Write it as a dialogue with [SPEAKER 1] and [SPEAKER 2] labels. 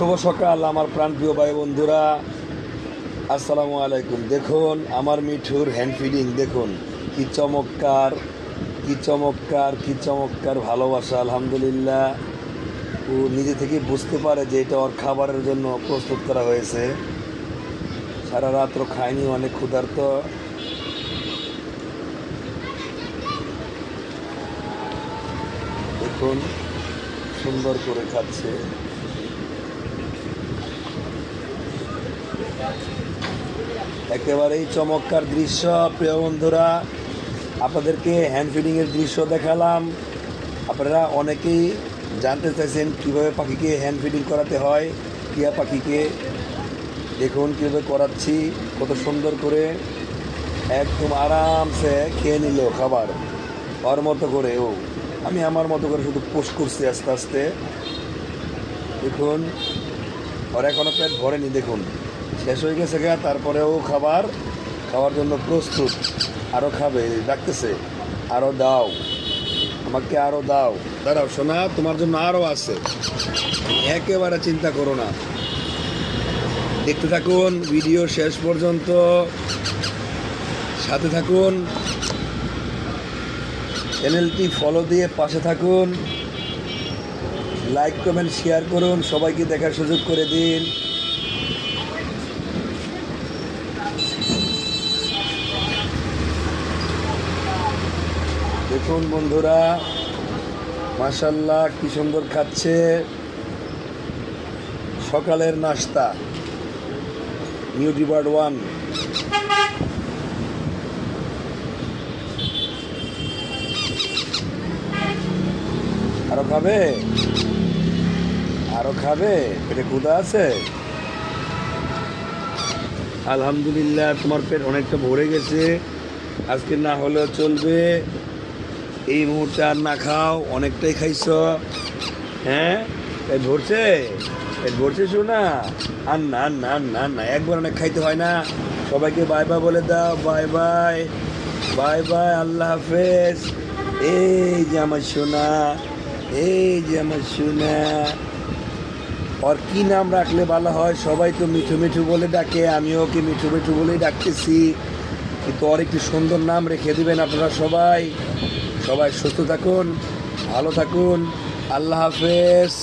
[SPEAKER 1] শুভ সকাল আমার প্রাণপ্রিয় ভাই বন্ধুরা, আসসালামু আলাইকুম। দেখুন আমার মিঠুর হ্যান্ড ফিডিং, দেখুন কি চমৎকার, কি চমৎকার, কি চমৎকার ভালোবাসা। আলহামদুলিল্লাহ, ও নিজে থেকে বুঝতে পারে যে এটা ওর খাবারের জন্য প্রস্তুত করা হয়েছে। সারা রাত্র খায়নি, অনেক ক্ষুধার্ত। দেখুন সুন্দর করে খাচ্ছে। একেবারেই চমৎকার দৃশ্য। প্রিয় বন্ধুরা, আপনাদেরকে হ্যান্ড ফিডিংয়ের দৃশ্য দেখালাম। আপনারা অনেকেই জানতে চাইছেন কীভাবে পাখিকে হ্যান্ড ফিডিং করাতে হয়। টিয়া পাখিকে দেখুন কীভাবে করাচ্ছি, কত সুন্দর করে একদম আরামসে খেয়ে নিল খাবার ওর মতো করে। আমি আমার মতো করে শুধু পোষ করছি আস্তে আস্তে। দেখুন ওর এখনও পেট ভরেনি, দেখুন শেষ হয়ে গেছে গা, তারপরেও খাওয়ার জন্য প্রস্তুত। আরও খাবে, ডাকতেছে আরও দাও, আমাকে আরও দাও। দাঁড়াও সোনা, তোমার জন্য আরও আছে, একেবারে চিন্তা করো না। দেখতে থাকুন ভিডিও শেষ পর্যন্ত, সাথে থাকুন, চ্যানেলটি ফলো দিয়ে পাশে থাকুন, লাইক কমেন্ট শেয়ার করুন, সবাইকে দেখার সুযোগ করে দিন। দেখুন বন্ধুরা, মাশাআল্লাহ কি সুন্দর খাচ্ছে। সকালের নাস্তা নিউট্রিবার্ড 1। আরো খাবে, আরো খাবে, পেটে ক্ষুধা আছে। আলহামদুলিল্লাহ, তোমার পেট অনেকটা ভরে গেছে, আজকে না হলেও চলবে। এই মুহূর্তে আর না খাও, অনেকটাই খাইছ। হ্যাঁ, পেট ভরছে, পেট ভরছে শোনা। আর না আর না আর না আর না, একবার অনেক খাইতে হয় না। সবাইকে বাই বাই বলে দাও, বাই বাই, বাই বাই, আল্লাহ হাফেজ। এই যে আমার সোনা, এই যে আমার সোনা। ওর কি নাম রাখলে ভালো হয়? সবাই তো মিঠু মিঠু বলে ডাকে, আমিও ওকে মিঠু মিঠু বলেই ডাকতেছি, কিন্তু ওর একটি সুন্দর নাম রেখে দেবেন আপনারা সবাই। সবাই সুস্থ থাকুন, ভালো থাকুন, আল্লাহ হাফেজ।